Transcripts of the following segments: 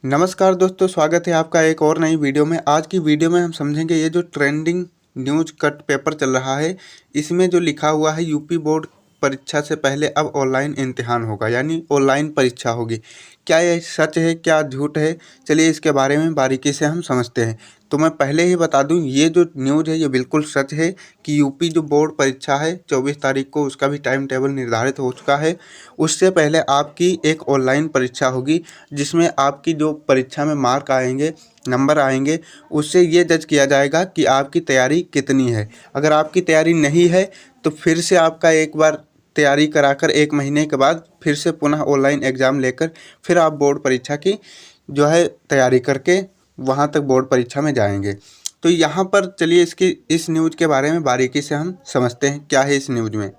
नमस्कार दोस्तों, स्वागत है आपका एक और नई वीडियो में। आज की वीडियो में हम समझेंगे ये जो ट्रेंडिंग न्यूज़ कट पेपर चल रहा है, इसमें जो लिखा हुआ है यूपी बोर्ड परीक्षा से पहले अब ऑनलाइन इम्तिहान होगा, यानी ऑनलाइन परीक्षा होगी। क्या ये सच है, क्या झूठ है? चलिए इसके बारे में बारीकी से हम समझते हैं। तो मैं पहले ही बता दूं, ये जो न्यूज़ है ये बिल्कुल सच है कि यूपी जो बोर्ड परीक्षा है 24 तारीख को, उसका भी टाइम टेबल निर्धारित हो चुका है। उससे पहले आपकी एक ऑनलाइन परीक्षा होगी, जिसमें आपकी जो परीक्षा में मार्क आएंगे, नंबर आएंगे, उससे ये जज किया जाएगा कि आपकी तैयारी कितनी है। अगर आपकी तैयारी नहीं है तो फिर से आपका एक बार तैयारी कराकर 1 महीने के बाद फिर से पुनः ऑनलाइन एग्ज़ाम लेकर फिर आप बोर्ड परीक्षा की जो है तैयारी करके वहाँ तक बोर्ड परीक्षा में जाएंगे। तो यहाँ पर चलिए इस न्यूज़ के बारे में बारीकी से हम समझते हैं क्या है इस न्यूज़ में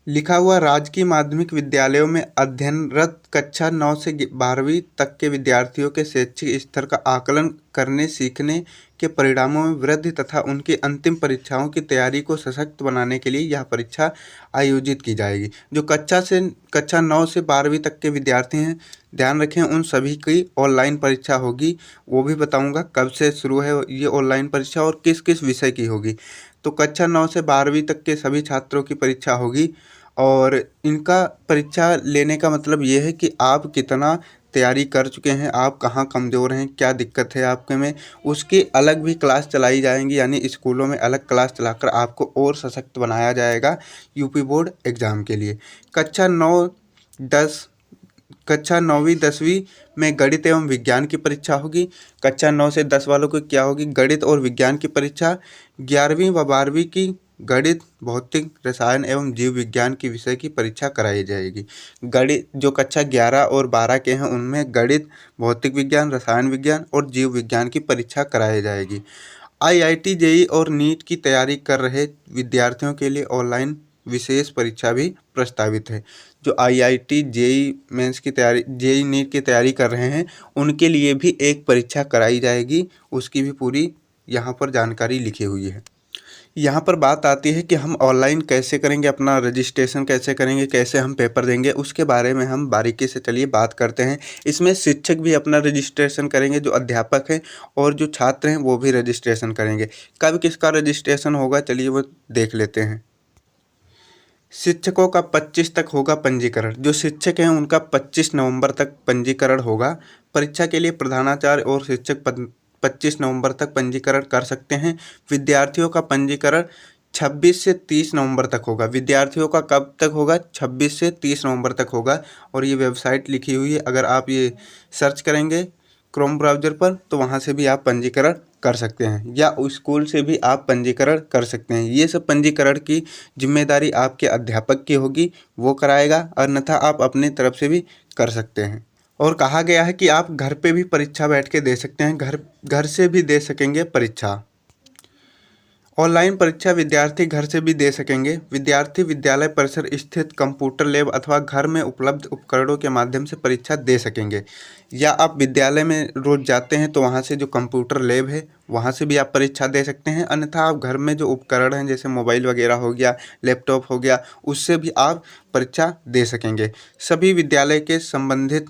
लिखा हुआ। राजकीय माध्यमिक विद्यालयों में अध्ययनरत कक्षा 9 से 12वीं तक के विद्यार्थियों के शैक्षिक स्तर का आकलन करने, सीखने के परिणामों में वृद्धि तथा उनकी अंतिम परीक्षाओं की तैयारी को सशक्त बनाने के लिए यह परीक्षा आयोजित की जाएगी। जो कक्षा 9 से 12वीं तक के विद्यार्थी हैं, ध्यान रखें, उन सभी की ऑनलाइन परीक्षा होगी। वो भी बताऊंगा कब से शुरू है ये ऑनलाइन परीक्षा और किस किस विषय की होगी। तो कक्षा 9 से 12वीं तक के सभी छात्रों की परीक्षा होगी और इनका परीक्षा लेने का मतलब ये है कि आप कितना तैयारी कर चुके हैं, आप कहाँ कमज़ोर हैं, क्या दिक्कत है आपके में, उसकी अलग भी क्लास चलाई जाएंगी। यानी स्कूलों में अलग क्लास चलाकर आपको और सशक्त बनाया जाएगा यूपी बोर्ड एग्ज़ाम के लिए। कक्षा 9वीं 10वीं में गणित एवं विज्ञान की परीक्षा होगी। कक्षा 9 से 10 वालों को क्या होगी? गणित और विज्ञान की परीक्षा। 11वीं व 12वीं की गणित, भौतिक, रसायन एवं जीव विज्ञान की विषय की परीक्षा कराई जाएगी। गणित जो कक्षा 11 और 12 के हैं उनमें गणित, भौतिक विज्ञान, रसायन विज्ञान और जीव विज्ञान की परीक्षा कराई जाएगी। आईआईटी, जेईई और नीट की तैयारी कर रहे विद्यार्थियों के लिए ऑनलाइन विशेष परीक्षा भी प्रस्तावित है। जो आईआईटी, जेईई मेंस की तैयारी, जेईई नीट की तैयारी कर रहे हैं, उनके लिए भी एक परीक्षा कराई जाएगी। उसकी भी पूरी यहाँ पर जानकारी लिखी हुई है। यहाँ पर बात आती है कि हम ऑनलाइन कैसे करेंगे, अपना रजिस्ट्रेशन कैसे करेंगे, कैसे हम पेपर देंगे, उसके बारे में हम बारीकी से चलिए बात करते हैं। इसमें शिक्षक भी अपना रजिस्ट्रेशन करेंगे, जो अध्यापक हैं, और जो छात्र हैं वो भी रजिस्ट्रेशन करेंगे। कब किसका रजिस्ट्रेशन होगा, चलिए वो देख लेते हैं। शिक्षकों का 25 तक होगा पंजीकरण। जो शिक्षक हैं उनका 25 नवंबर तक पंजीकरण होगा। परीक्षा के लिए प्रधानाचार्य और शिक्षक 25 नवंबर तक पंजीकरण कर सकते हैं। विद्यार्थियों का पंजीकरण 26 से 30 नवंबर तक होगा। विद्यार्थियों का कब तक होगा? 26 से 30 नवंबर तक होगा। और ये वेबसाइट लिखी हुई है, अगर आप ये सर्च करेंगे क्रोम ब्राउज़र पर तो वहाँ से भी आप पंजीकरण कर सकते हैं, या स्कूल से भी आप पंजीकरण कर सकते हैं। ये सब पंजीकरण की जिम्मेदारी आपके अध्यापक की होगी, वो कराएगा, अन्यथा आप अपनी तरफ से भी कर सकते हैं। और कहा गया है कि आप घर पे भी परीक्षा बैठ के दे सकते हैं, घर से भी दे सकेंगे परीक्षा। ऑनलाइन परीक्षा विद्यार्थी घर से भी दे सकेंगे। विद्यार्थी विद्यालय परिसर स्थित कंप्यूटर लैब अथवा घर में उपलब्ध उपकरणों के माध्यम से परीक्षा दे सकेंगे। या आप विद्यालय में रोज जाते हैं तो वहाँ से जो कंप्यूटर लैब है वहाँ से भी आप परीक्षा दे सकते हैं, अन्यथा आप घर में जो उपकरण हैं जैसे मोबाइल वगैरह हो गया, लैपटॉप हो गया, उससे भी आप परीक्षा दे सकेंगे। सभी विद्यालय के संबंधित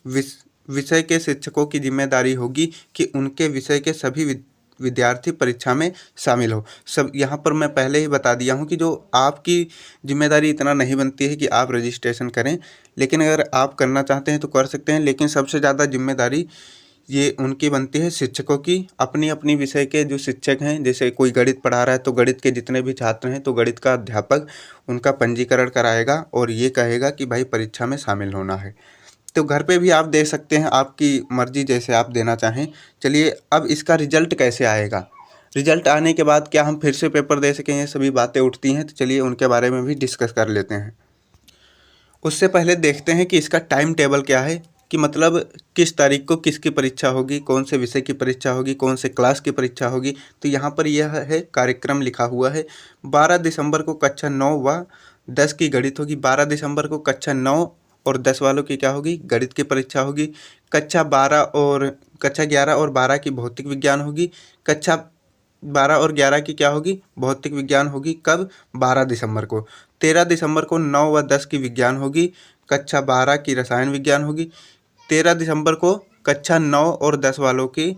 विषय के शिक्षकों की जिम्मेदारी होगी कि उनके विषय के सभी विद्यार्थी परीक्षा में शामिल हो। सब यहाँ पर मैं पहले ही बता दिया हूँ कि जो आपकी जिम्मेदारी इतना नहीं बनती है कि आप रजिस्ट्रेशन करें, लेकिन अगर आप करना चाहते हैं तो कर सकते हैं। लेकिन सबसे ज़्यादा जिम्मेदारी ये उनकी बनती है शिक्षकों की। अपनी अपनी विषय के जो शिक्षक हैं, जैसे कोई गणित पढ़ा रहा है तो गणित के जितने भी छात्र हैं तो गणित का अध्यापक उनका पंजीकरण कराएगा और ये कहेगा कि भाई परीक्षा में शामिल होना है। तो घर पे भी आप दे सकते हैं, आपकी मर्ज़ी जैसे आप देना चाहें। चलिए अब इसका रिज़ल्ट कैसे आएगा, रिज़ल्ट आने के बाद क्या हम फिर से पेपर दे सकें, ये सभी बातें उठती हैं। तो चलिए उनके बारे में भी डिस्कस कर लेते हैं। उससे पहले देखते हैं कि इसका टाइम टेबल क्या है, कि मतलब किस तारीख को किसकी परीक्षा होगी, कौन से विषय की परीक्षा होगी, कौन से क्लास की परीक्षा होगी। तो यहाँ पर यह है कार्यक्रम लिखा हुआ है। 12 दिसंबर को कक्षा 9 व 10 की गणित होगी। 12 दिसंबर को कक्षा 9 और 10 वालों की क्या होगी? गणित की परीक्षा होगी। कक्षा 11 और 12 की भौतिक विज्ञान होगी। कक्षा 12 और 11 की क्या होगी? भौतिक विज्ञान होगी। कब? 12 दिसंबर को। 13 दिसंबर को 9 व 10 की विज्ञान होगी। कक्षा 12 की रसायन विज्ञान होगी। 13 दिसंबर को कक्षा 9 और 10 वालों की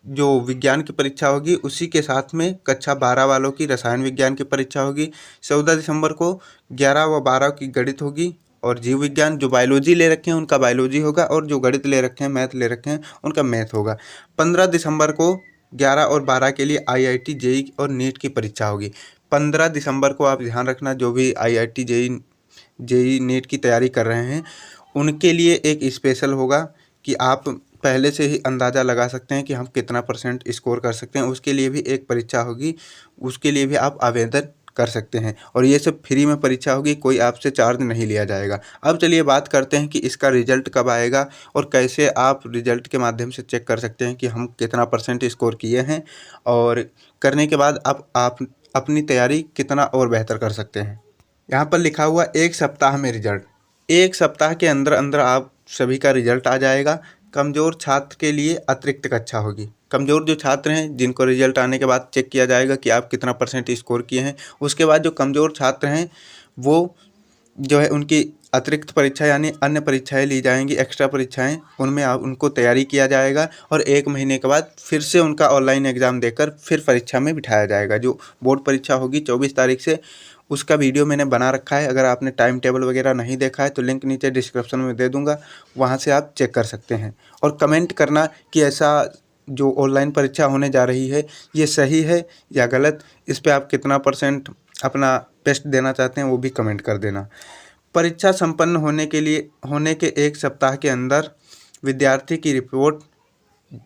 जो विज्ञान की परीक्षा होगी, उसी के साथ में कक्षा 12 वालों की रसायन विज्ञान की परीक्षा होगी। 14 दिसंबर को 11 व 12 की गणित होगी और जीव विज्ञान, जो बायोलॉजी ले रखे हैं उनका बायोलॉजी होगा और जो गणित ले रखे हैं, मैथ ले रखे हैं, उनका मैथ होगा। 15 दिसंबर को 11 और 12 के लिए IIT JEE और नीट की परीक्षा होगी। 15 दिसंबर को आप ध्यान रखना, जो भी IIT JEE नीट की तैयारी कर रहे हैं उनके लिए एक स्पेशल होगा कि आप पहले से ही अंदाज़ा लगा सकते हैं कि हम कितना % स्कोर कर सकते हैं। उसके लिए भी एक परीक्षा होगी, उसके लिए भी आप आवेदन कर सकते हैं और ये सब फ्री में परीक्षा होगी, कोई आपसे चार्ज नहीं लिया जाएगा। अब चलिए बात करते हैं कि इसका रिजल्ट कब आएगा और कैसे आप रिजल्ट के माध्यम से चेक कर सकते हैं कि हम कितना % स्कोर किए हैं, और करने के बाद आप अपनी तैयारी कितना और बेहतर कर सकते हैं। यहाँ पर लिखा हुआ 1 सप्ताह में रिजल्ट। 1 सप्ताह के अंदर अंदर आप सभी का रिजल्ट आ जाएगा। कमज़ोर छात्र के लिए अतिरिक्त कक्षा होगी। कमज़ोर जो छात्र हैं जिनको रिजल्ट आने के बाद चेक किया जाएगा कि आप कितना % स्कोर किए हैं, उसके बाद जो कमज़ोर छात्र हैं वो जो है उनकी अतिरिक्त परीक्षा यानी अन्य परीक्षाएं ली जाएंगी, एक्स्ट्रा परीक्षाएं, उनमें उनको तैयारी किया जाएगा और 1 महीने के बाद फिर से उनका ऑनलाइन एग्ज़ाम देकर फिर परीक्षा में बिठाया जाएगा। जो बोर्ड परीक्षा होगी 24 तारीख से, उसका वीडियो मैंने बना रखा है। अगर आपने टाइम टेबल वगैरह नहीं देखा है तो लिंक नीचे डिस्क्रिप्शन में दे दूँगा, वहाँ से आप चेक कर सकते हैं। और कमेंट करना कि ऐसा जो ऑनलाइन परीक्षा होने जा रही है ये सही है या गलत, इस पे आप कितना % अपना बेस्ट देना चाहते हैं वो भी कमेंट कर देना। परीक्षा संपन्न होने के 1 सप्ताह के अंदर विद्यार्थी की रिपोर्ट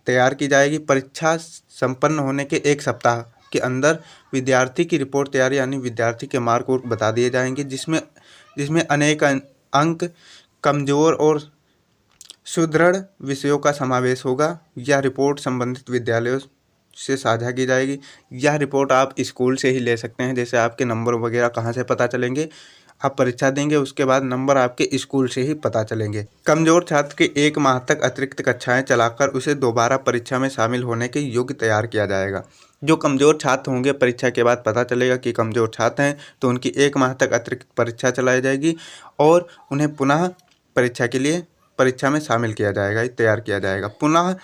तैयार की जाएगी। परीक्षा संपन्न होने के 1 सप्ताह के अंदर विद्यार्थी की रिपोर्ट तैयार यानी विद्यार्थी के मार्क वोर्क बता दिए जाएंगे, जिसमें अनेक अंक, कमज़ोर और सुदृढ़ विषयों का समावेश होगा। यह रिपोर्ट संबंधित विद्यालयों से साझा की जाएगी। यह रिपोर्ट आप स्कूल से ही ले सकते हैं, जैसे आपके नंबर वगैरह कहाँ से पता चलेंगे, आप परीक्षा देंगे उसके बाद नंबर आपके स्कूल से ही पता चलेंगे। कमज़ोर छात्र के 1 माह तक अतिरिक्त कक्षाएं चलाकर उसे दोबारा परीक्षा में शामिल होने के योग्य तैयार किया जाएगा। जो कमज़ोर छात्र होंगे, परीक्षा के बाद पता चलेगा कि कमज़ोर छात्र हैं तो उनकी 1 माह तक अतिरिक्त परीक्षा चलाई जाएगी और उन्हें पुनः परीक्षा में शामिल किया जाएगा, तैयार किया जाएगा। पुनः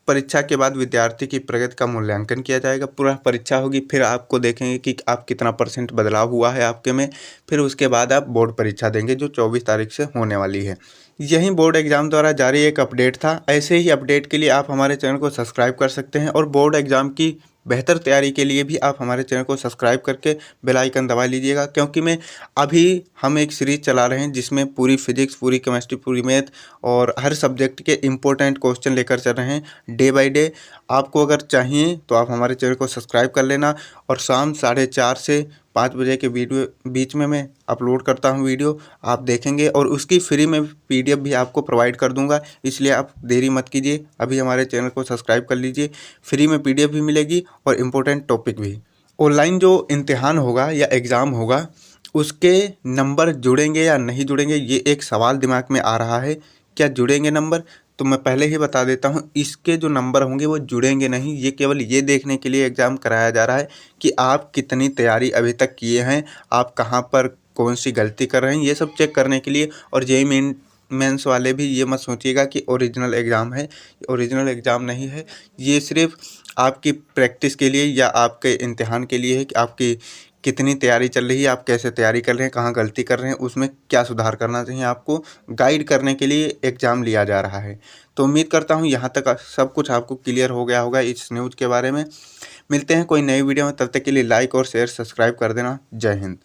परीक्षा के बाद विद्यार्थी की प्रगति का मूल्यांकन किया जाएगा। पूरा परीक्षा होगी, फिर आपको देखेंगे कि आप कितना % बदलाव हुआ है आपके में, फिर उसके बाद आप बोर्ड परीक्षा देंगे जो 24 तारीख से होने वाली है। यही बोर्ड एग्ज़ाम द्वारा जारी एक अपडेट था। ऐसे ही अपडेट के लिए आप हमारे चैनल को सब्सक्राइब कर सकते हैं और बोर्ड एग्ज़ाम की बेहतर तैयारी के लिए भी आप हमारे चैनल को सब्सक्राइब करके बेल आइकन दबा लीजिएगा, क्योंकि हम एक सीरीज़ चला रहे हैं जिसमें पूरी फिजिक्स, पूरी केमिस्ट्री, पूरी मैथ और हर सब्जेक्ट के इम्पोर्टेंट क्वेश्चन लेकर चल रहे हैं डे बाय डे। आपको अगर चाहिए तो आप हमारे चैनल को सब्सक्राइब कर लेना और शाम 4:30 से 5 बजे के बीच में मैं अपलोड करता हूं वीडियो, आप देखेंगे और उसकी फ्री में PDF भी आपको प्रोवाइड कर दूंगा, इसलिए आप देरी मत कीजिए, अभी हमारे चैनल को सब्सक्राइब कर लीजिए। फ्री में PDF भी मिलेगी और इम्पोर्टेंट टॉपिक भी। ऑनलाइन जो इम्तिहान होगा या एग्ज़ाम होगा उसके नंबर जुड़ेंगे या नहीं जुड़ेंगे, ये एक सवाल दिमाग में आ रहा है। क्या जुड़ेंगे नंबर? तो मैं पहले ही बता देता हूँ, इसके जो नंबर होंगे वो जुड़ेंगे नहीं। ये केवल ये देखने के लिए एग्ज़ाम कराया जा रहा है कि आप कितनी तैयारी अभी तक किए हैं, आप कहाँ पर कौन सी गलती कर रहे हैं, ये सब चेक करने के लिए। और JEE मेंस वाले भी ये मत सोचिएगा कि ओरिजिनल एग्ज़ाम है, ओरिजिनल एग्ज़ाम नहीं है। ये सिर्फ आपकी प्रैक्टिस के लिए या आपके इम्तिहान के लिए है कि आपकी कितनी तैयारी चल रही है, आप कैसे तैयारी कर रहे हैं, कहाँ गलती कर रहे हैं, उसमें क्या सुधार करना चाहिए, आपको गाइड करने के लिए एग्ज़ाम लिया जा रहा है। तो उम्मीद करता हूँ यहाँ तक सब कुछ आपको क्लियर हो गया होगा इस न्यूज़ के बारे में। मिलते हैं कोई नई वीडियो में, तब तक के लिए लाइक और शेयर सब्सक्राइब कर देना। जय हिंद।